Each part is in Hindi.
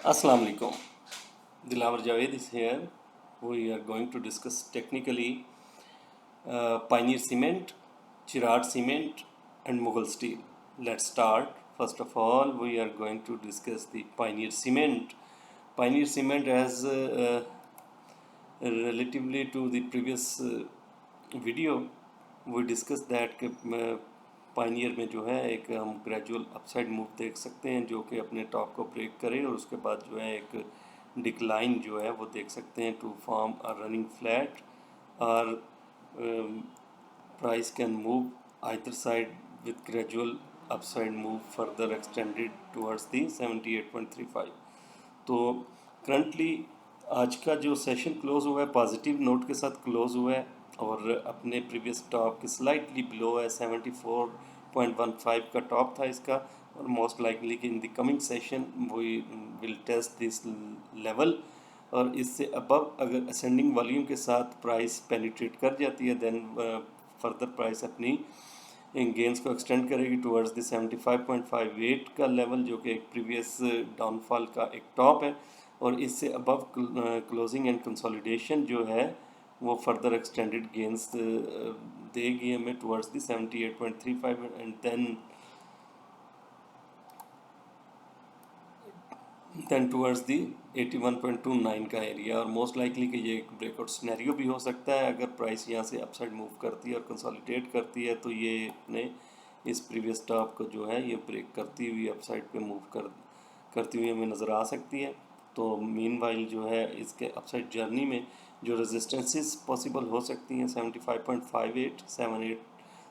Assalamu alaikum. Dilawar Javed is here. We are going to discuss technically Pioneer Cement, Chirag Cement, and Mughal Steel. Let's start. First of all, we are going to discuss the Pioneer Cement. Pioneer Cement has relatively to the previous video, we discussed that कि पाइनियर में जो है एक हम ग्रेजुअल अपसाइड मूव देख सकते हैं जो कि अपने टॉप को ब्रेक करे और उसके बाद जो है एक डिक्लाइन जो है वो देख सकते हैं to form a running flat और price can move either side with gradual upside move further extended towards the 78.35. तो करंटली आज का जो सेशन क्लोज हुआ है पॉजिटिव नोट के साथ क्लोज हुआ है और अपने प्रीवियस टॉप के स्लाइटली बिलो है 74.15 का टॉप था इसका और मोस्ट लाइकली कि in the coming session we will test this level और इससे अबव अगर असेंडिंग वॉल्यूम के साथ प्राइस पेनिट्रेट कर जाती है देन फर्दर प्राइस अपनी गेंस को एक्सटेंड करेगी टुवर्ड्स द 75.58 का लेवल जो कि एक प्रीवियस डाउनफॉल का एक टॉप है और इससे अबव क्लोजिंग एंड कंसोलिडेशन जो है वो फर्दर एक्सटेंडेड गेंस देगी हमें towards the 78.35 and then towards the 81.29 का एरिया और मोस्ट लाइकली कि ये एक ब्रेकआउट सिनेरियो भी हो सकता है अगर प्राइस यहाँ से अपसाइड मूव करती है और कंसोलिडेट करती है तो ये अपने इस प्रीवियस टॉप को जो है ये ब्रेक करती हुई अपसाइड पे मूव करती हुई हमें नज़र आ सकती है। तो मीनवाइल जो है इसके अपसाइड जर्नी में जो रेजिस्टेंसेस पॉसिबल हो सकती हैं 75.58,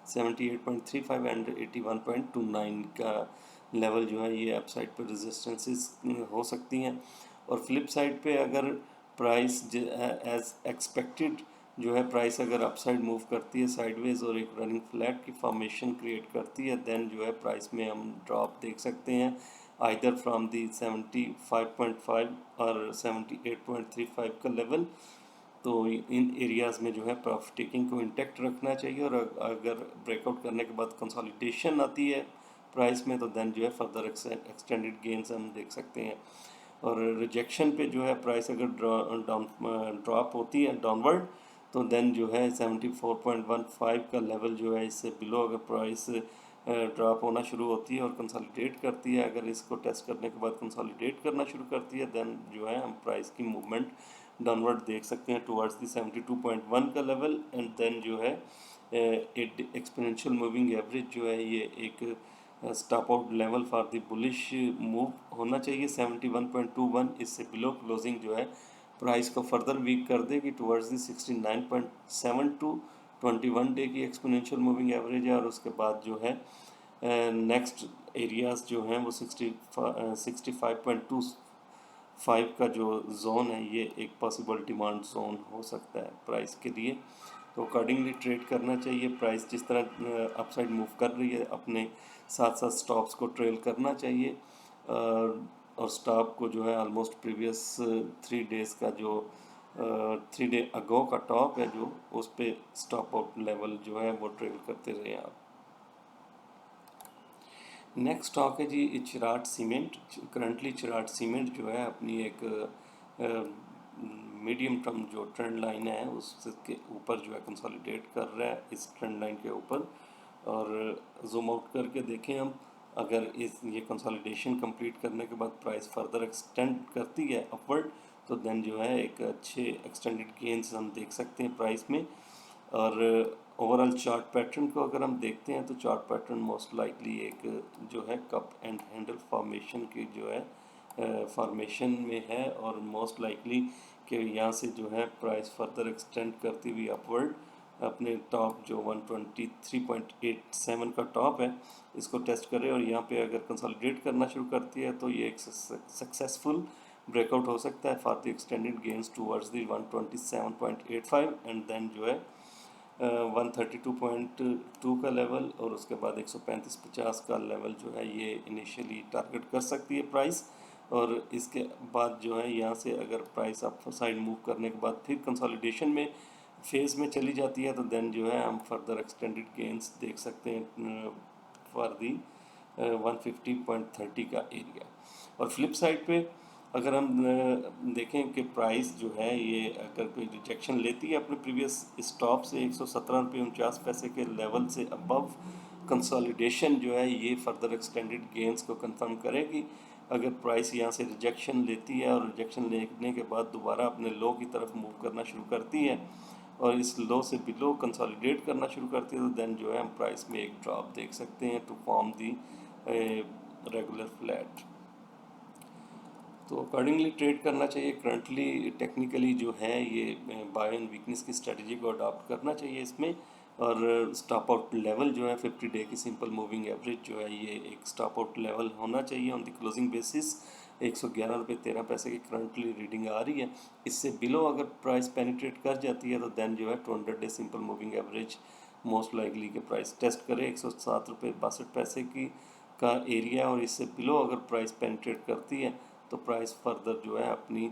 78.35 एंड 81.29 का लेवल जो है ये अपसाइड पे रेजिस्टेंसेस हो सकती हैं और फ्लिप साइड पे अगर प्राइस एज एक्सपेक्टेड जो है प्राइस अगर अपसाइड मूव करती है साइडवेज और एक रनिंग फ्लैट की फॉर्मेशन क्रिएट करती है देन जो है प्राइस में हम ड्रॉप देख सकते हैं आइदर फ्रॉम दी 75.5 और 78.35 का लेवल। तो इन एरियाज़ में जो है प्रॉफिट टेकिंग को इंटैक्ट रखना चाहिए और अगर ब्रेकआउट करने के बाद कंसोलिडेशन आती है प्राइस में तो देन जो है फर्दर एक्सटेंडेड गेंस हम देख सकते हैं और रिजेक्शन पे जो है प्राइस अगर ड्रॉप होती है डाउनवर्ड तो देन जो है 74.15 का लेवल जो है इससे बिलो अगर प्राइस ड्रॉप होना शुरू होती है और कंसोलिडेट करती है अगर इसको टेस्ट करने के बाद कंसोलिडेट करना शुरू करती है देन जो है हम प्राइस की मूवमेंट डाउनवर्ड देख सकते हैं टुवर्ड्स दी 72.1 का लेवल एंड देन जो है एक्सपोनेंशियल मूविंग एवरेज जो है ये एक stop out level for the bullish move होना चाहिए 71.21 इससे बिलो क्लोजिंग जो है प्राइस को फर्दर वीक कर देगी टुवर्ड्स दी 69.72 21 डे की एक्सपोनेंशियल मूविंग एवरेज है और उसके बाद जो है नेक्स्ट एरियाज जो हैं वो 65.25 का जो जोन है ये एक पॉसिबल डिमांड जोन हो सकता है प्राइस के लिए। तो अकॉर्डिंगली ट्रेड करना चाहिए प्राइस जिस तरह अपसाइड मूव कर रही है अपने साथ साथ स्टॉप्स को ट्रेल करना चाहिए और स्टॉप को जो है ऑलमोस्ट प्रीवियस 3 डेज़ का जो 3 डे अगो का टॉप है जो उस पे स्टॉप आउट लेवल जो है वो ट्रेल करते रहे आप। नेक्स्ट स्टॉक है जी चिराट सीमेंट। करंटली चिराट सीमेंट जो है अपनी एक मीडियम टर्म जो ट्रेंड लाइन है उसके ऊपर जो है कंसोलिडेट कर रहा है इस ट्रेंड लाइन के ऊपर और जूम आउट करके देखें हम अगर इस ये कंसोलिडेशन कंप्लीट करने के बाद प्राइस फर्दर एक्सटेंड करती है अपवर्ड तो देन जो है एक अच्छे एक्सटेंडेड गेंस हम देख सकते हैं प्राइस में। और ओवरऑल चार्ट पैटर्न को अगर हम देखते हैं तो चार्ट पैटर्न मोस्ट लाइकली एक जो है कप एंड हैंडल फॉर्मेशन की जो है फॉर्मेशन में है और मोस्ट लाइकली कि यहाँ से जो है प्राइस फर्दर एक्सटेंड करती हुई अपवर्ड अपने टॉप जो 123.87 का टॉप है इसको टेस्ट करे और यहाँ पे अगर कंसोलिडेट करना शुरू करती है तो ये एक सक्सेसफुल ब्रेकआउट हो सकता है for the extended gains towards the 127.85 and then जो है 132.2 का लेवल और उसके बाद 135.50 का लेवल जो है ये इनिशियली टारगेट कर सकती है प्राइस और इसके बाद जो है यहाँ से अगर प्राइस अप साइड मूव करने के बाद फिर कंसोलिडेशन में फेज में चली जाती है तो देन जो है हम फर्दर एक्सटेंडेड गेंस देख सकते हैं फॉर दी 150.30 का एरिया। और फ्लिप साइड पे अगर हम देखें कि प्राइस जो है ये अगर कोई रिजेक्शन लेती है अपने प्रीवियस स्टॉप से 117 रुपये 49 पैसे के लेवल से अबव, कंसोलिडेशन जो है ये फर्दर एक्सटेंडेड गेंस को कंफर्म करेगी। अगर प्राइस यहाँ से रिजेक्शन लेती है और रिजेक्शन लेने के बाद दोबारा अपने लो की तरफ मूव करना शुरू करती है और इस लो से बिलो कंसोलिडेट करना शुरू करती है, तो देन जो है हम प्राइस में एक ड्रॉप देख सकते हैं to form the regular flat. तो अकॉर्डिंगली ट्रेड करना चाहिए। करंटली टेक्निकली जो है ये बाय एंड वीकनेस की स्ट्रेटजी को अडॉप्ट करना चाहिए इसमें। और स्टॉप आउट लेवल जो है 50 डे की सिंपल मूविंग एवरेज जो है ये एक स्टॉप आउट लेवल होना चाहिए ऑन द क्लोजिंग बेसिस। 111 रुपये 13 पैसे की करंटली रीडिंग आ रही है। इससे बिलो अगर प्राइस पेनिट्रेट कर जाती है तो देन जो है 200 day simple moving average most likely के प्राइस टेस्ट करे 107 रुपये 62 पैसे की का एरिया, और इससे बिलो अगर प्राइस पेनिट्रेट करती है तो प्राइस फर्दर जो है अपनी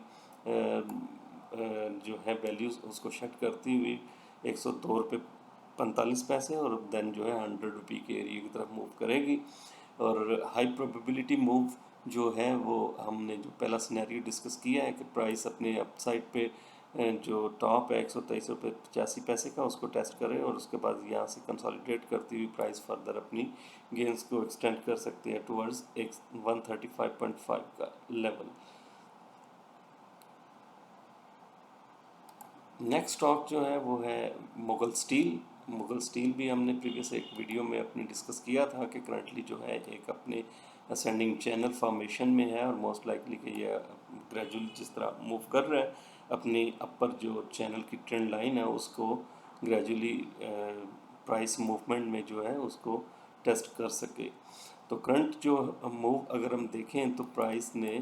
जो है वैल्यूज़ उसको शट करती हुई 102 रुपये 45 पैसे और देन जो है 100 रुपये के एरिया की तरफ मूव करेगी। और हाई प्रोबेबिलिटी मूव जो है वो हमने जो पहला सिनेरियो डिस्कस किया है कि प्राइस अपने अपसाइड पे जो टॉप है 123 रुपये 85 पैसे का उसको टेस्ट करें और उसके बाद यहाँ से कंसोलिडेट करती हुई प्राइस फर्दर अपनी गेंस को एक्सटेंड कर सकती है टुवर्ड्स 135.5 का लेवल। नेक्स्ट स्टॉक जो है वो है मुगल स्टील। मुगल स्टील भी हमने प्रीवियस एक वीडियो में अपने डिस्कस किया था कि करंटली जो है एक अपने असेंडिंग चैनल फॉर्मेशन में है और मोस्ट लाइकली कि ये ग्रेजुअली जिस तरह मूव कर रहा है अपनी अपर जो चैनल की ट्रेंड लाइन है उसको ग्रेजुअली प्राइस मूवमेंट में जो है उसको टेस्ट कर सके। तो करंट जो मूव अगर हम देखें तो प्राइस ने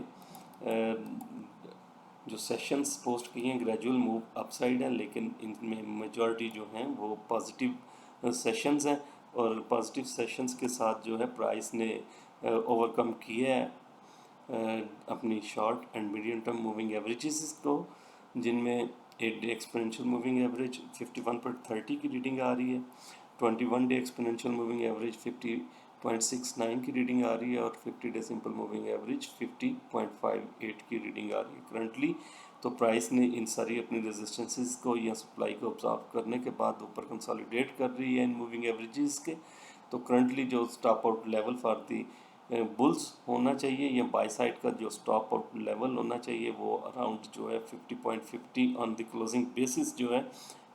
जो सेशंस पोस्ट किए हैं ग्रेजुअल मूव अपसाइड है, लेकिन इनमें मेजॉरिटी जो हैं वो पॉजिटिव सेशंस हैं और पॉजिटिव सेशंस के साथ जो है प्राइस ने ओवरकम किया है अपनी short and medium term moving averages को, जिनमें 8 डे एक्सपोनेंशियल मूविंग एवरेज 51.30 की रीडिंग आ रही है, 21 डे एक्सपोनेंशियल मूविंग एवरेज 50.69 की रीडिंग आ रही है और 50 डे सिंपल मूविंग एवरेज 50.58 की रीडिंग आ रही है करंटली। तो प्राइस ने इन सारी अपनी रेजिस्टेंसेस को या सप्लाई को ऑब्जर्व करने के बाद ऊपर कंसोलिडेट कर रही है इन मूविंग एवरेजेस के। तो करंटली जो stop out level for the bulls होना चाहिए या बाय साइड का जो स्टॉप आउट लेवल होना चाहिए वो अराउंड जो है 50.50 ऑन द क्लोजिंग बेसिस जो है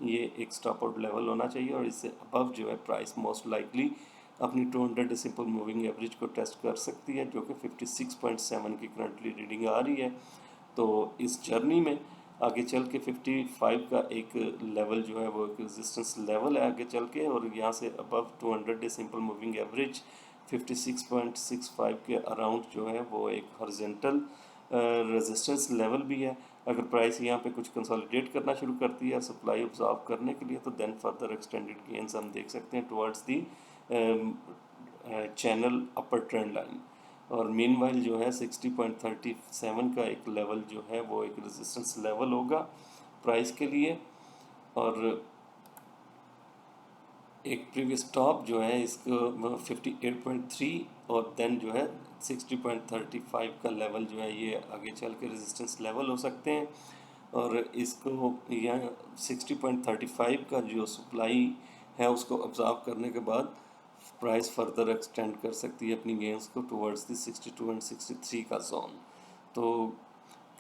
ये एक स्टॉप आउट लेवल होना चाहिए और इससे अबव जो है प्राइस मोस्ट लाइकली अपनी 200 सिंपल मूविंग एवरेज को टेस्ट कर सकती है जो कि 56.7 की करंटली रीडिंग आ रही है। तो इस जर्नी में आगे चल के 55 का एक लेवल जो है वो एक रेजिस्टेंस लेवल है आगे चल के, और यहाँ से above 200 day simple moving average 56.65 के अराउंड जो है वो एक हॉरिजॉन्टल रेजिस्टेंस लेवल भी है। अगर प्राइस यहाँ पे कुछ कंसोलिडेट करना शुरू करती है सप्लाई ऑब्जॉर्व करने के लिए तो देन फर्दर एक्सटेंडेड गेंस हम देख सकते हैं towards the channel upper trend line. और मीनवाइल जो है 60.37 का एक लेवल जो है वो एक रेजिस्टेंस लेवल होगा प्राइस के लिए, और एक प्रीवियस टॉप जो है इसको 58.3 और देन जो है 60.35 का लेवल जो है ये आगे चल के रेजिस्टेंस लेवल हो सकते हैं। और इसको यहाँ 60.35 का जो सप्लाई है उसको ऑब्जर्व करने के बाद प्राइस फर्दर एक्सटेंड कर सकती है अपनी गेंस को टुवर्ड्स दी 62 एंड 63 का जोन। तो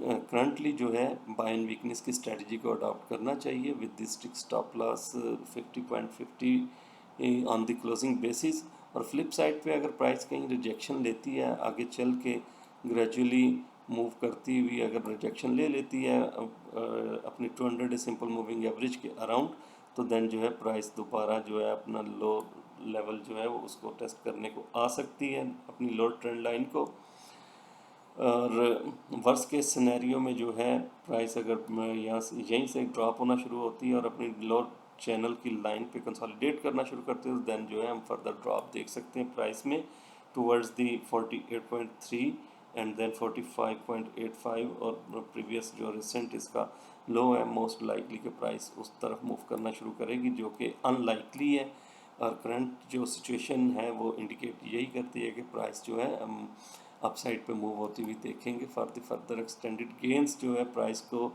करंटली जो है बाय एंड वीकनेस की स्ट्रेटजी को अडॉप्ट करना चाहिए with this stick stop loss 50.50 on the closing basis. और फ्लिप साइड पे अगर प्राइस कहीं रिजेक्शन लेती है आगे चल के ग्रेजुअली मूव करती हुई अगर रिजेक्शन ले लेती है अपनी 200 सिंपल मूविंग एवरेज के अराउंड तो देन जो है प्राइस दोबारा जो है अपना लो लेवल जो है वो उसको टेस्ट करने को आ सकती है अपनी लो ट्रेंड लाइन को। और वर्स्ट के सिनेरियो में जो है प्राइस अगर यहाँ से यहीं से ड्रॉप होना शुरू होती है और अपनी लो चैनल की लाइन पे कंसोलिडेट करना शुरू करते हैं तो देन जो है हम फर्दर ड्रॉप देख सकते हैं प्राइस में टुवर्ड्स दी 48.3 एंड देन 45.85 और प्रीवियस जो रिसेंट इसका लो है मोस्ट लाइकली के प्राइस उस तरफ मूव करना शुरू करेगी जो कि अनलाइकली है। और करंट जो सिचुएशन है वो इंडिकेट यही करती है कि प्राइस जो है अपसाइड पे मूव होती हुई देखेंगे। For the further extended gains जो है प्राइस को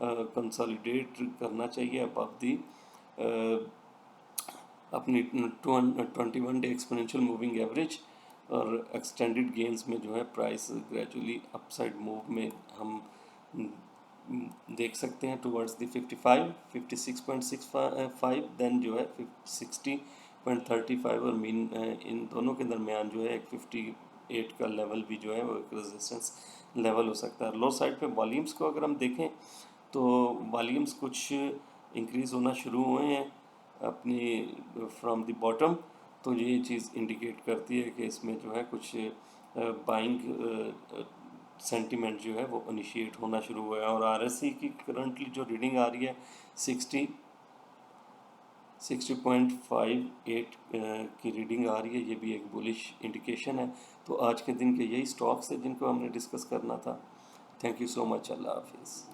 कंसोलिडेट करना चाहिए अबव दी अपनी 21 डे एक्सपोनेंशियल मूविंग एवरेज, और एक्सटेंडेड गेंस में जो है प्राइस ग्रेजुअली अपसाइड मूव में हम देख सकते हैं टुवर्ड्स द 56.65, देन जो है 60.35, और मीन इन दोनों के दरमियान जो है एक 58 का लेवल भी जो है वो एक रेजिस्टेंस लेवल हो सकता है। लो साइड पे वॉल्यूम्स को अगर हम देखें तो वॉल्यूम्स कुछ इंक्रीज़ होना शुरू हुए हैं अपनी फ्रॉम द बॉटम, तो ये चीज़ इंडिकेट करती है कि इसमें जो है कुछ बाइंग सेंटीमेंट जो है वो इनिशिएट होना शुरू हुआ है। और आरएससी की करंटली जो रीडिंग आ रही है 60.58 की रीडिंग आ रही है, ये भी एक बुलिश इंडिकेशन है। तो आज के दिन के यही स्टॉक्स है जिनको हमने डिस्कस करना था। Thank you so much. अल्लाह हाफिज़।